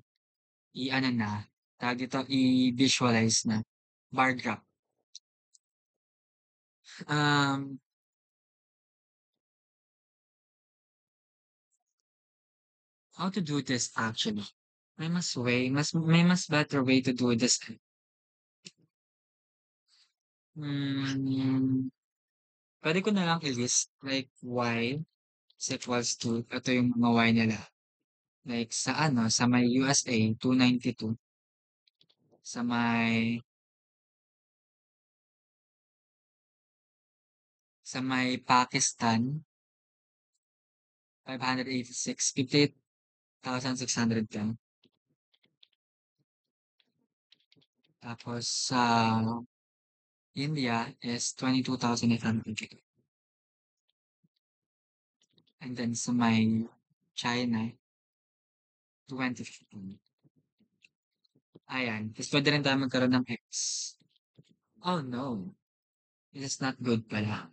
i-ano na, tawag dito, i-visualize na. Bar graph. Um, how to do this actually? May mas better way to do this. Hmm, puwede ko na lang i-list like y is equals to ito yung mga y nila. Like sa ano, sa may USA 292, sa may Pakistan 586, 58,610. Tapos sa India is 22,800. And then sa may China 2015. Ayan, ta's puwede rin tayo magkaroon ng X. Oh no, this is not good pala.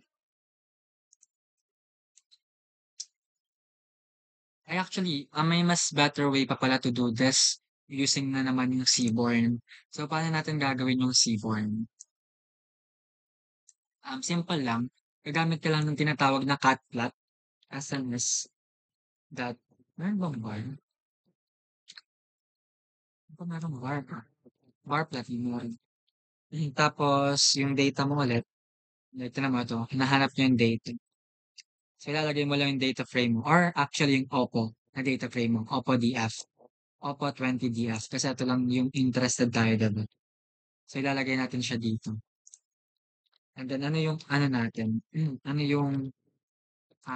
Ay actually, may mas better way pa pala to do this using na naman yung Seaborn. So, paano natin gagawin yung Seaborn? Simple lang. Gagamit ka lang ng tinatawag na cat plot, SNS, dot meron bang bar? Ano ba merong bar pa? Bar plot yun meron. Tapos yung data mo ulit, tignan mo 'to, hinahanap niyo yung data. So, ilalagay mo lang yung data frame mo or actually yung OPPO na data frame mo, OPPO DF, OPPO 20 DF kasi ito lang yung interested tayo diba? So, ilalagay natin siya dito. And then ano yung ano natin, ano yung,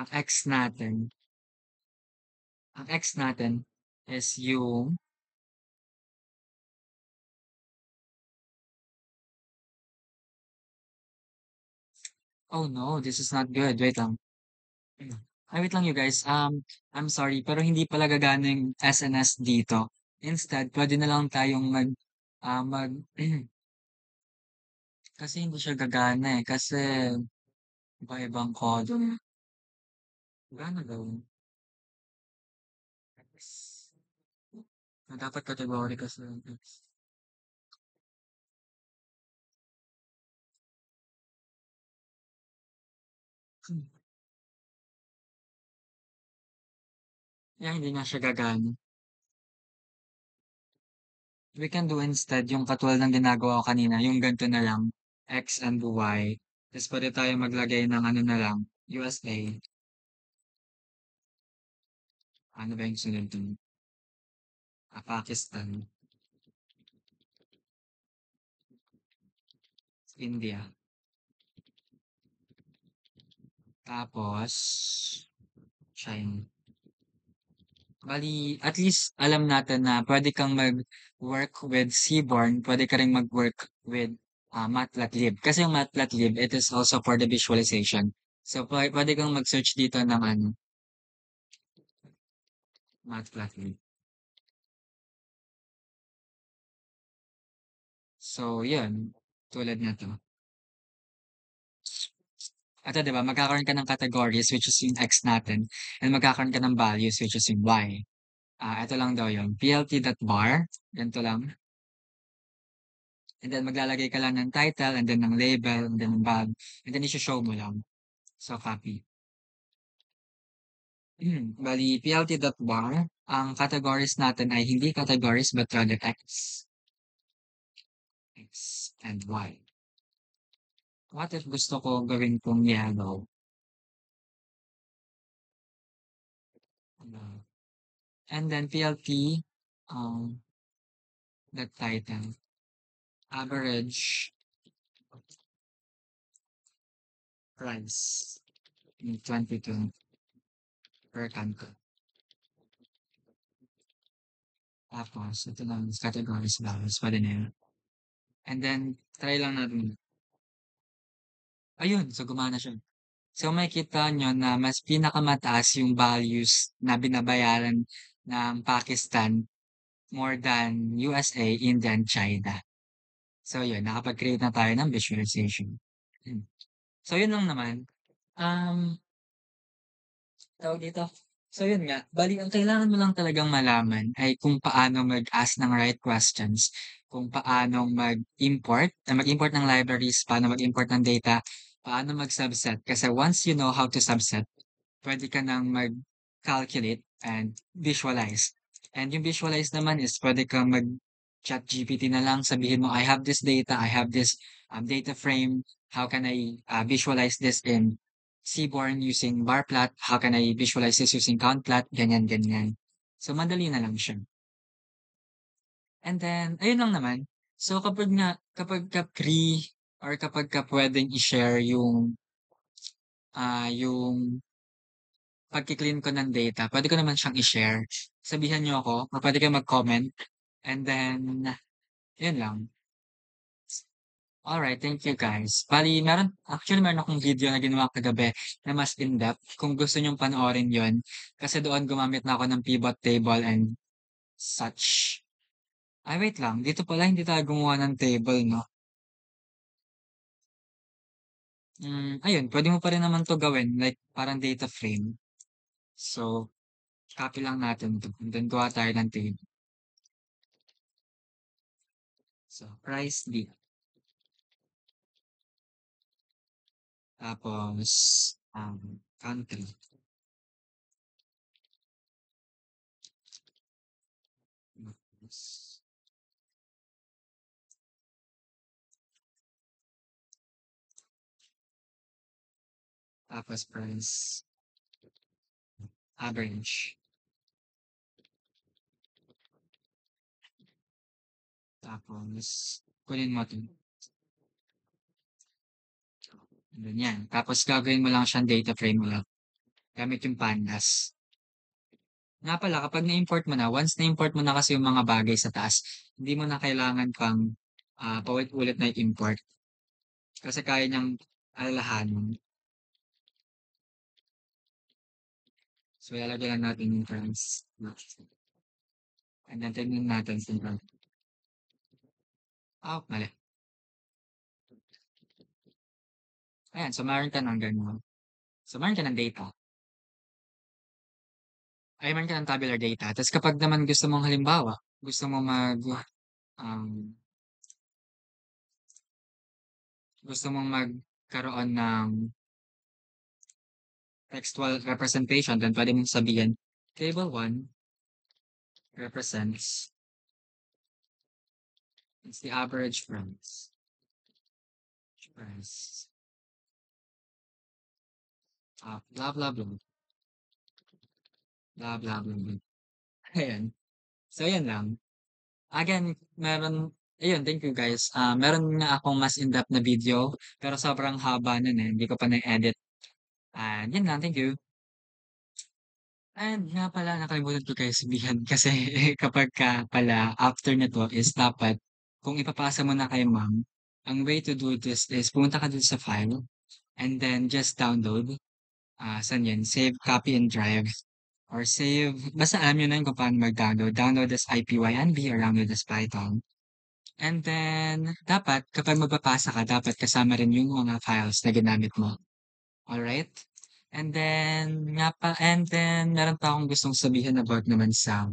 X natin? Ang X natin is yung oh no, this is not good, wait lang. Wait lang you guys, I'm sorry pero hindi pala gagana yung SNS dito. Instead, puwede na lang tayong kasi hindi siya gagana, eh, kasi iba-ibang kodo. Gagana daw. Dapat category kasi. Hmm, kaya hindi nga siya gagana. We can do instead yung katulad ng ginagawa ko kanina, yung ganito na lang, X and Y. Ta's puwede tayo maglagay ng ano na lang, USA. Ano ba yung sunod dun? Pakistan, India, tapos China. Bale at least alam natin na puwede kang mag-work with Seaborn, puwede ka ring mag-work with, Matplotlib. Kasi yung Matplotlib, it is also for the visualization. So, puwede kang mag-search dito ng ano, Matplotlib. So, yun, tulad nito. Ito 'di ba magkakaroon ka ng categories which is yung X natin and magkakaroon ka ng values which is yung Y. Ito lang daw yun, plt.bar, ganito lang. And then maglalagay ka lang ng title and then ng label and then ng bag and then isho-show mo lang. So, copy. Bale plt.bar, ang categories natin ay hindi categories but rather X and Y. What if gusto ko gawin kong yellow? Ano, and then plt, the title, average price in 22 per canto. Tapos ito lang categories values, puwede na yun. And then try lang natin. Ayun, so gumana siya. So makikita niyo na mas pinakamataas yung values na binabayaran ng Pakistan more than USA, India, and China. So yun, nakapag-create na tayo ng visualization. Hmm. So yun lang naman. Um, Tawag dito, so yun nga, bale ang kailangan mo lang talagang malaman ay kung paano mag-ask ng right questions, kung paano mag-import ng libraries, paano mag-import ng data, paano mag-subset. Kasi once you know how to subset, puwede ka ng mag-calculate and visualize. And yung visualize naman is puwede kang mag-ChatGPT na lang, sabihin mo, "I have this data, I have this, data frame. How can I, visualize this in Seaborn using bar plot? How can I visualize this using count plot?" Ganyan, ganyan. So, madali na lang siya. And then, ayun lang naman. So, kapagka free or kapagka puwedeng i-share yung pagki-clean ko ng data, puwede ko naman siyang i-share. Sabihan niyo ako or puwede kayong mag-comment and then yun lang. Alright, thank you guys. Bale meron akong video na ginawa kagabi na mas in-depth kung gusto niyong panoorin yun. Kasi doon gumamit na ako ng pivot table and such. Ay wait lang, dito pala hindi tayo gumawa ng table 'no? Ayun puwede mo pa rin naman 'to gawin like parang data frame. So, copy lang natin 'to and then gawa tayo ng table. So, price D. Tapos, country. Tapos, price, average. Tapos, kunin mo 'to, ganyan. Tapos gagawin mo lang siyang data frame mo lang gamit yung pandas. Nga pala kapag na-import mo na, once na-import mo na kasi yung mga bagay sa taas, hindi mo na kailangan pang, paulit-ulit na i-import kasi kaya niyang alalahanin. So, ilalagay lang natin yung price, and then tignan natin kung mali. Ayan, so meron ka ng gano'n. So, meron ka ng data. Ay, meron ka ng tabular data. Tapos kapag naman gusto mong halimbawa, gusto mo um, gusto mong magkaroon ng textual representation, then pwede mong sabihin, table 1 represents it's the average price, blah, blah, blah, blah, blah, blah, blah. Ayan. So, ayan lang. Again, ayun, thank you guys. Meron nga akong mas in-depth na video, pero sobrang haba nun eh. Hindi ko pa na-edit. And yun lang, thank you. And nga pala nakalimutan ko kayo sabihan kasi kapagka pala after nito is dapat kung ipapasa mo na kay ma'am, ang way to do this is pumunta ka dun sa file and then just download. Saan 'yan, save, copy, and drive or save basta alam niyo na yun kung paano mag-download. Download as IPYNB or download as Python. And then dapat kapag magpapasa ka dapat kasama rin yung mga files na ginamit mo, alright? And then meron pa akong gustong sabihin about naman sa,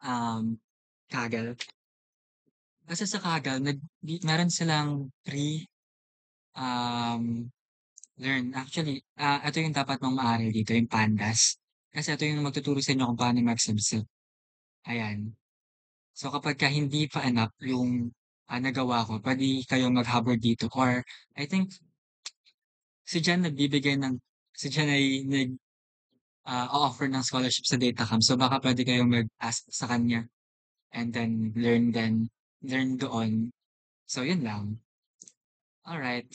um, Kaggle. Kasi sa Kaggle meron silang free, um, learn. Actually, ito yung dapat mong maaral dito, yung Pandas. Kasi ito yung magtuturo sa inyo kung paano mag-submit, ayan. So kapagka hindi pa enough yung, nagawa ko, puwede kayong mag-habol dito or I think si Jan ay o-offer ng scholarship sa Datacam. So baka puwede kayong mag-ask sa kanya and then learn doon. So yun lang, alright.